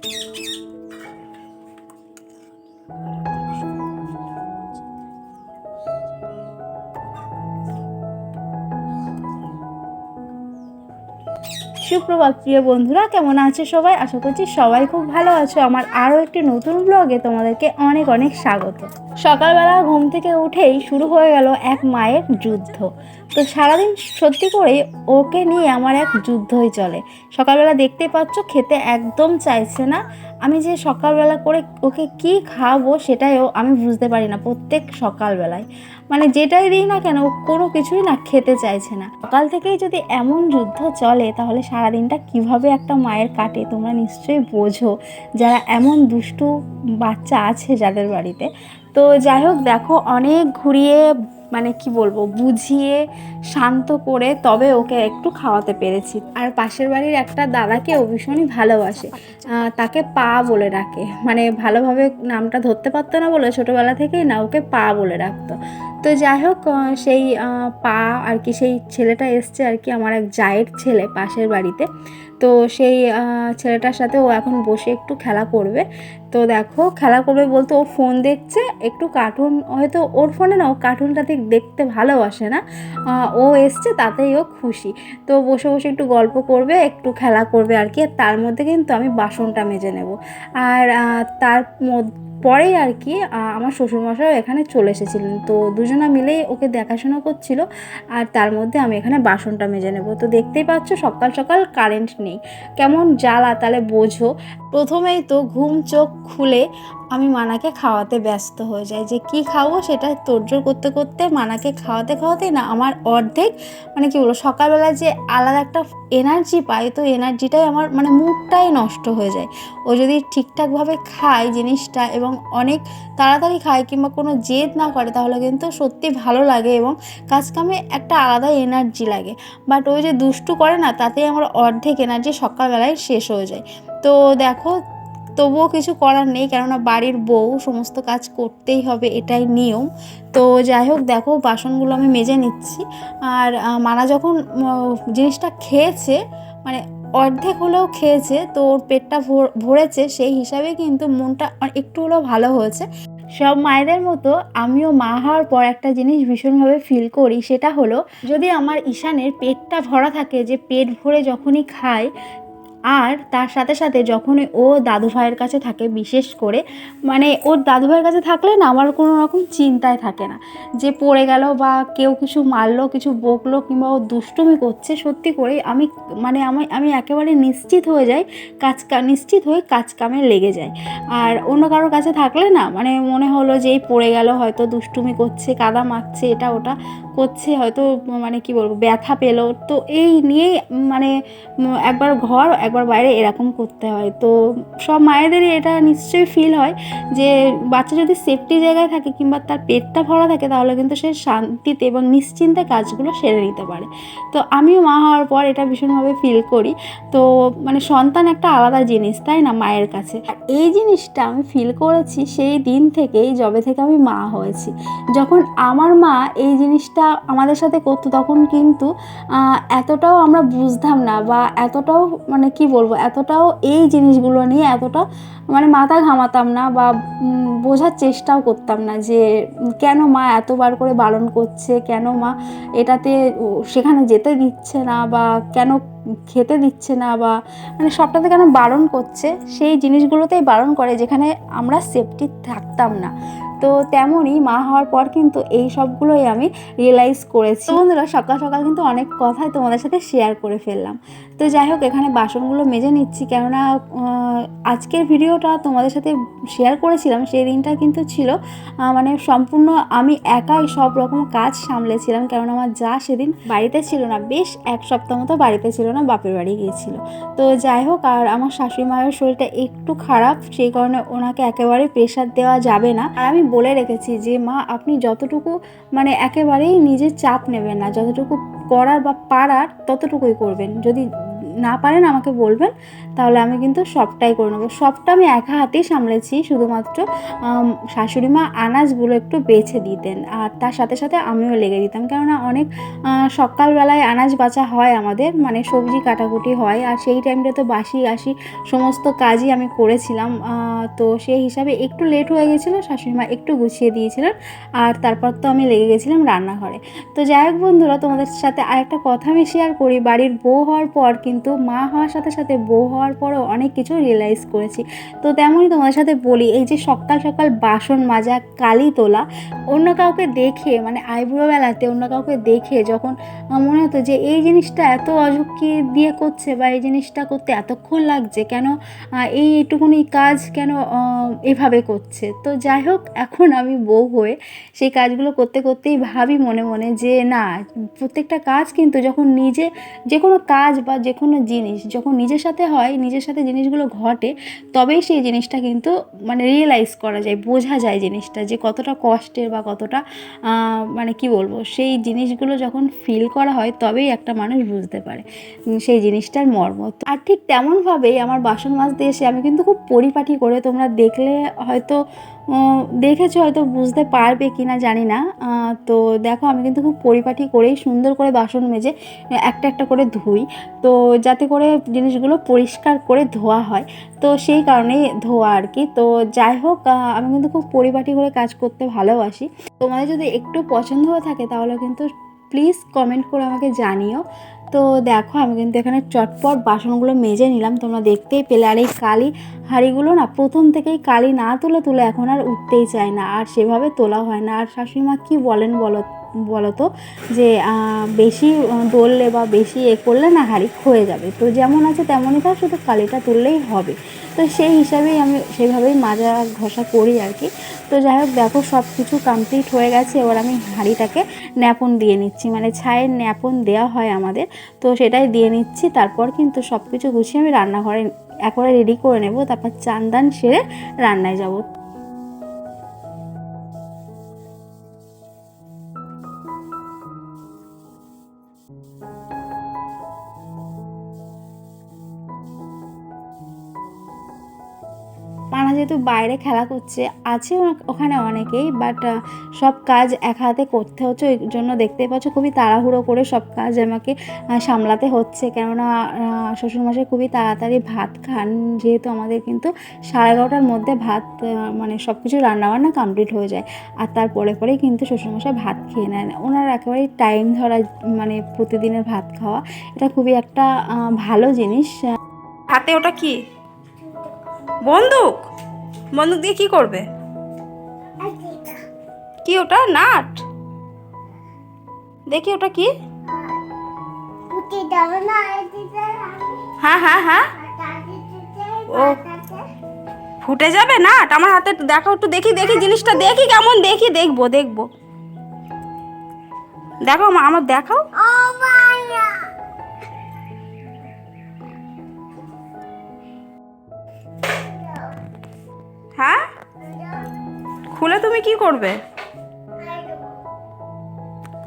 সুপ্রভাত প্রিয় বন্ধুরা, কেমন আছে সবাই? আশা করছি সবাই খুব ভালো আছো। আমার আরও একটি নতুন ব্লগে তোমাদেরকে অনেক অনেক স্বাগত। সকালবেলা ঘুম থেকে উঠেই শুরু হয়ে গেল এক মায়ের যুদ্ধ। তো সারাদিন সত্যি করেই ওকে নিয়ে আমার এক যুদ্ধই চলে। সকালবেলা দেখতে পাচ্ছ খেতে একদম চাইছে না। আমি যে সকালবেলা করে ওকে কি খাওয়াবো সেটাইও আমি বুঝতে পারি না। প্রত্যেক সকালবেলায় মানে যেটাই দিই না কেন কোনো কিছুই না খেতে চাইছে না। সকাল থেকেই যদি এমন যুদ্ধ চলে তাহলে সারাদিনটা কিভাবে একটা মায়ের কাটে তোমরা নিশ্চয়ই বোঝো, যারা এমন দুষ্টু বাচ্চা আছে যাদের বাড়িতে। তো যাই হোক, দেখো অনেক ঘুরিয়ে মানে কি বলবো বুঝিয়ে শান্ত করে তবে ওকে একটু খাওয়াতে পেরেছি। আর পাশের বাড়ির একটা দাদাকে ও ভীষণই ভালোবাসে, তাকে পা বলে ডাকে। মানে ভালোভাবে নামটা ধরতে পারতো না বলে ছোটোবেলা থেকেই না ওকে পা বলে ডাকতো। তো যাই হোক, সেই পা আর কি, সেই ছেলেটা এসছে আর কি, আমার এক জায়ের ছেলে পাশের বাড়িতে। তো সেই ছেলেটার সাথে ও এখন বসে একটু খেলা করবে। তো দেখো খেলা করবে বলতে ও ফোন দেখছে, একটু কার্টুন, হয়তো ওর ফোনে না ও কার্টুনটা দেখতে ভালোবাসে না, ও এসছে তাতেই ও খুশি। তো বসে বসে একটু গল্প করবে, একটু খেলা করবে আর কি। তার মধ্যে কিন্তু আমি বাসনটা মেজে নেব। আর তার পরেই আর কি আমার শ্বশুরমশাইও এখানে চলে এসেছিলেন। তো দুজনা মিলেই ওকে দেখাশোনা করছিল, আর তার মধ্যে আমি এখানে বাসনটা মেজে নেব। তো দেখতেই পাচ্ছ সকাল সকাল কারেন্ট নেই, কেমন জ্বালা তাহলে বোঝো। প্রথমেই তো ঘুম চোখ খুলে আমি মানাকে খাওয়াতে ব্যস্ত হয়ে যাই, যে কি খাওয়াবো সেটা তোড়জোড় করতে করতে মানাকে খাওয়াতে খাওয়াতেই না আমার অর্ধেক মানে কি বলবো সকালবেলা যে আলাদা একটা এনার্জি পাই, তো এনার্জিটাই আমার মানে মুডটাই নষ্ট হয়ে যায়। ও যদি ঠিকঠাকভাবে খায় জিনিসটা এবং অনেক তাড়াতাড়ি খায় কিংবা কোনো জেদ না করে তাহলে কিন্তু সত্যি ভালো লাগে এবং কাজকামে একটা আলাদা এনার্জি লাগে। বাট ওই যে দুষ্টু করে না, তাতেই আমার অর্ধেক এনার্জি সকালবেলায় শেষ হয়ে যায়। তো দেখো তবুও কিছু করার নেই, কেননা বাড়ির বউ সমস্ত কাজ করতেই হবে, এটাই নিয়ম। তো যাই হোক দেখো বাসনগুলো আমি মেজে নিচ্ছি। আর মানা যখন জিনিসটা খেয়েছে, মানে অর্ধেক হলেও খেয়েছে, তো ওর পেটটা ভরেছে, সেই হিসাবে কিন্তু মনটা একটু হলেও ভালো হয়েছে। সব মায়েদের মতো আমিও মা হওয়ার পর একটা জিনিস ভীষণভাবে ফিল করি, সেটা হলো যদি আমার ঈশানের পেটটা ভরা থাকে, যে পেট ভরে যখনই খায়, আর তার সাথে সাথে যখনই ও দাদু ভাইয়ের কাছে থাকে, বিশেষ করে মানে ওর দাদু ভাইয়ের কাছে থাকলে না আমার কোনো রকম চিন্তায় থাকে না যে পড়ে গেল বা কেউ কিছু মারলো, কিছু বকলো কিংবা ও দুষ্টুমি করছে। সত্যি করে আমি মানে আমি একেবারে নিশ্চিত হয়ে যাই, নিশ্চিত হয়ে কাজ কামে লেগে যায়। আর অন্য কারোর কাছে থাকলে না মানে মনে হলো যে এই পড়ে গেল, হয়তো দুষ্টুমি করছে, কাদা মাখছে, এটা ওটা করছে, হয়তো মানে কি বলবো ব্যথা পেলো, তো এই নিয়েই মানে একবার ঘর একবার বাইরে এরকম করতে হয়। তো সব মায়েদেরই এটা নিশ্চয়ই ফিল হয় যে বাচ্চা যদি সেফটি জায়গায় থাকে কিংবা তার পেটটা ভরা থাকে তাহলে কিন্তু সে শান্তিতে এবং নিশ্চিন্তে কাজগুলো সেরে নিতে পারে। তো আমিও মা হওয়ার পর এটা ভীষণভাবে ফিল করি। তো মানে সন্তান একটা আলাদা জিনিস, তাই না, মায়ের কাছে। আর এই জিনিসটা আমি ফিল করেছি সেই দিন থেকেই, যবে থেকে আমি মা হয়েছি। যখন আমার মা এই জিনিসটা আমাদের সাথে করতো তখন কিন্তু এতটাও আমরা বুঝতাম না, বা এতটাও মানে কি বলবো এতটাও এই জিনিসগুলো নিয়ে এতটা মানে মাথা ঘামাতাম না, বা বোঝার চেষ্টাও করতাম না যে কেন মা এতবার করে বারণ করছে, কেন মা এটাতে সেখানে যেতে দিচ্ছে না, বা কেন খেতে দিচ্ছে না, বা মানে সবটাতে কেন বারণ করছে। সেই জিনিসগুলোতেই বারণ করে যেখানে আমরা সেফটি থাকতাম না। তো তেমনই মা হওয়ার পর কিন্তু এই সবগুলোই আমি রিয়েলাইজ করেছি। বন্ধুরা সকাল সকাল কিন্তু অনেক কথাই তোমাদের সাথে শেয়ার করে ফেললাম। তো যাই হোক এখানে বাসনগুলো মেজে নিচ্ছি, কেননা আজকের ভিডিওটা তোমাদের সাথে শেয়ার করেছিলাম সেই দিনটা কিন্তু ছিল মানে সম্পূর্ণ আমি একাই সব রকম কাজ সামলেছিলাম, কেননা আমার যা সেদিন বাড়িতে ছিল না, বেশ এক সপ্তাহ মতো বাড়িতে ছিল না, বাপের বাড়ি গিয়েছিল। তো যাই হোক, আর আমার শাশুড়ি মায়ের শরীরটা একটু খারাপ, সেই কারণে ওনাকে একেবারে প্রেশার দেওয়া যাবে না। আর আমি বলে রেখেছি যে মা আপনি যতটুকু মানে একেবারেই নিজের চাপ নেবেন না, যতটুকু করার বা পারার ততটুকুই করবেন। যদি না পারেন আমাকে বলবেন, তাহলে আমি কিন্তু সবটাই করে নেবো। সবটা আমি একা হাতেই সামলেছি, শুধুমাত্র শাশুড়ি মা আনাজগুলো একটু বেছে দিতেন আর তার সাথে সাথে আমিও লেগে দিতাম, কেননা অনেক সকালবেলায় আনাজ বাছা হয় আমাদের, মানে সবজি কাটাকুটি হয়, আর সেই টাইমটা তো বাসি আসি সমস্ত কাজই আমি করেছিলাম। তো সেই হিসাবে একটু লেট হয়ে গেছিলো, শাশুড়ি মা একটু গুছিয়ে দিয়েছিলেন আর তারপর তো আমি লেগে গেছিলাম রান্নাঘরে। তো যাই হোক বন্ধুরা, তোমাদের সাথে আরেকটা কথা আমি শেয়ার করি। বাড়ির বউ হওয়ার পর কিন্তু মা হওয়ার সাথে সাথে বউ হওয়ার পরও অনেক কিছু রিয়েলাইজ করেছি। তো তেমনই তোমাদের সাথে বলি, এই যে সকাল সকাল বাসন মাজা, কালি তোলা, অন্য কাউকে দেখে মানে আইবুড়োবেলাতে অন্য কাউকে দেখে যখন মনে হতো যে এই জিনিসটা এত অঝুঁকি দিয়ে করছে বা এই জিনিসটা করতে এতক্ষণ লাগছে কেন, এইটুকুনি কাজ কেন এভাবে করছে। তো যাই হোক, এখন আমি বউ হয়ে সেই কাজগুলো করতে করতেই ভাবি মনে মনে যে না, প্রত্যেকটা কাজ কিন্তু যখন নিজে, যে কোনো কাজ বা যে কোনো জিনিস যখন নিজের সাথে হয়, নিজের সাথে জিনিসগুলো ঘটে, তবেই সেই জিনিসটা কিন্তু মানে রিয়েলাইজ করা যায়, বোঝা যায় জিনিসটা যে কতটা কষ্টের বা কতটা মানে কি বলবো, সেই জিনিসগুলো যখন ফিল করা হয় তবেই একটা মানুষ বুঝতে পারে সেই জিনিসটার মর্ম। আর ঠিক তেমনভাবেই আমার বাসন মাজতে এসে আমি কিন্তু খুব পরিপাটি করে, তোমরা দেখলে হয়তো দেখেছো, হয়তো বুঝতে পারবে কি না জানি না। তো দেখো, আমি কিন্তু খুব পরিপাটি করেই সুন্দর করে বাসন মেজে একটা একটা করে ধুই, তো যাতে করে জিনিসগুলো পরিষ্কার করে ধোয়া হয়, তো সেই কারণেই ধোয়া আর কি। তো যাই হোক, আমি কিন্তু খুব পরিপাটি করে কাজ করতে ভালোবাসি। তোমাদের যদি একটু পছন্দ হয়ে থাকে তাহলে কিন্তু প্লিজ কমেন্ট করে আমাকে জানিও। তো দেখো, আমি কিন্তু এখানে চটপট বাসনগুলো মেজে নিলাম, তোমরা দেখতেই পেলে। আর এই কালি হাঁড়িগুলো না প্রথম থেকেই কালি না তুলে এখন আর উঠতেই চায় না, আর সেভাবে তোলা হয় না। আর শাশুড়ি মা কী বলেন বলো তো, যে বেশি দললে বা বেশি করলে না হাঁড়ি ক্ষয়ে যাবে, তো যেমন আছে তেমনই তার, শুধু কালিটা তুললেই হবে। তো সেই হিসাবেই আমি সেভাবেই মাজা ঘষা করি আর কি। তো যাই হোক, দেখো সব কিছু কমপ্লিট হয়ে গেছে। এবার আমি হাঁড়িটাকে ন্যাপন দিয়ে নিচ্ছি, মানে ছায়ের ন্যাপন দেওয়া হয় আমাদের, তো সেটাই দিয়ে নিচ্ছি। তারপর কিন্তু সব কিছু গুছিয়ে আমি রান্নাঘরে একবারে রেডি করে নেব, তারপর চান দান সেরে রান্নায় যাব। মানা যেহেতু বাইরে খেলা করছে, আছে ওখানে অনেকেই, বাট সব কাজ এক হাতে করতে হচ্ছে, ওই জন্য দেখতেই পাচ্ছ খুবই তাড়াহুড়ো করে সব কাজ আমাকে সামলাতে হচ্ছে। কেননা শ্বশুরমশাই খুবই তাড়াতাড়ি ভাত খান, যেহেতু আমাদের কিন্তু 11:30টার মধ্যে ভাত মানে সব কিছু রান্নাবান্না কমপ্লিট হয়ে যায়, আর পরেই কিন্তু শ্বশুরমশাই ভাত খেয়ে নেন। ওনার একেবারেই টাইম ধরা, মানে প্রতিদিনের ভাত খাওয়া, এটা খুবই একটা ভালো জিনিস। হাতে ওটা কি? বন্দুক? বন্দুক দিয়ে কি করবে? কি ওটা? নাট? দেখি ওটা কি? হ্যাঁ হ্যাঁ হ্যাঁ, ও ফুটে যাবে নাট? আমার হাতে দেখো, একটু দেখি জিনিসটা দেখি কেমন, দেখবো দেখো, আমার দেখাও। হ্যাঁ, খুলে তুমি কি করবে?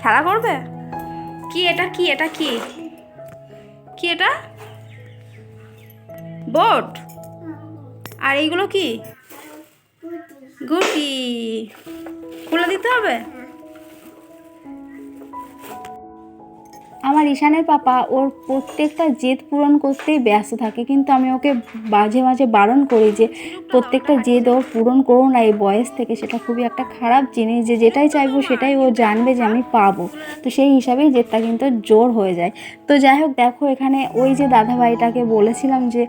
খেলা করবে? কি এটা? কি এটা? বোট? আর এইগুলো কি? গুটি? খুলে দিতে হবে? আমার ঈশানের পাপা ওর প্রত্যেকটা জেদ পূরণ করতেই ব্যস্ত থাকে, কিন্তু আমি ওকে মাঝে মাঝে বারণ করি যে প্রত্যেকটা জেদ ও পূরণ করো না এই বয়স থেকে, সেটা খুবই একটা খারাপ জিনিস, যে যেটাই চাইবো সেটাই ও জানবে যে আমি পাবো, তো সেই হিসাবেই জেদটা কিন্তু জোর হয়ে যায়। তো যাই হোক, দেখো এখানে ওই যে দাদাভাইটাকে বলেছিলাম যে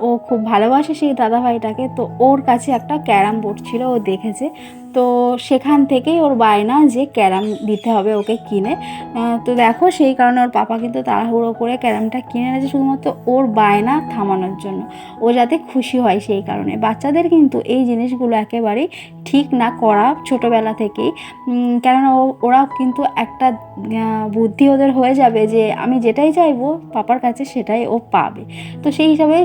ও খুব ভালোবাসে সেই দাদাভাইটাকে, তো ওর কাছে একটা ক্যারাম বোর্ড ছিল, ও দেখেছে, তো সেখান থেকেই ওর বায়না যে ক্যারাম দিতে হবে ওকে কিনে। তো দেখো, সেই কারণে ওর পাপা কিন্তু তাড়াহুড়ো করে ক্যারামটা কিনে এনেছে, শুধুমাত্র ওর বায়না থামানোর জন্য, ও যাতে খুশি হয় সেই কারণে। বাচ্চাদের কিন্তু এই জিনিসগুলো একেবারেই ঠিক না করা ছোটোবেলা থেকেই, কেননা ওরা কিন্তু একটা বুদ্ধি ওদের হয়ে যাবে যে আমি যেটাই চাইবো পাপার কাছে সেটাই ও পাবে, তো সেই হিসাবে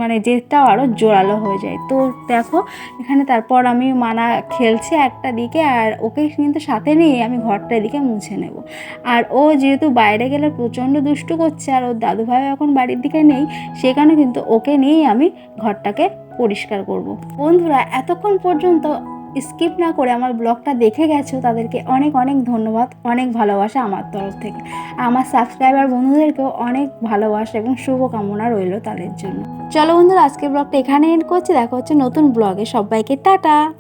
মানে জেদটাও আরও জোরালো হয়ে যায়। তো দেখো এখানে তারপর আমি মানা খেলছে একটা দিকে, আর ওকে কিন্তু সাথে নিয়ে আমি ঘরটা এদিকে মুছে নেব। আর ও যেহেতু বাইরে গেলে প্রচণ্ড দুষ্টু করছে, আর ওর দাদুভাই এখন বাড়ির দিকে নেই, সেখানে কিন্তু ওকে নিয়েই আমি ঘরটাকে পরিষ্কার করব। বন্ধুরা এতক্ষণ পর্যন্ত স্কিপ না করে আমার ব্লগটা দেখে গেছো, তাদেরকে অনেক অনেক ধন্যবাদ, অনেক ভালোবাসা আমার তরফ থেকে। আমার সাবস্ক্রাইবার বন্ধুদেরকেও অনেক ভালোবাসা এবং শুভকামনা রইল তাদের জন্য। চলো বন্ধুরা, আজকে ব্লগটা এখানে এন্ড করছি। দেখা হচ্ছে নতুন ব্লগে। সবাইকে টাটা।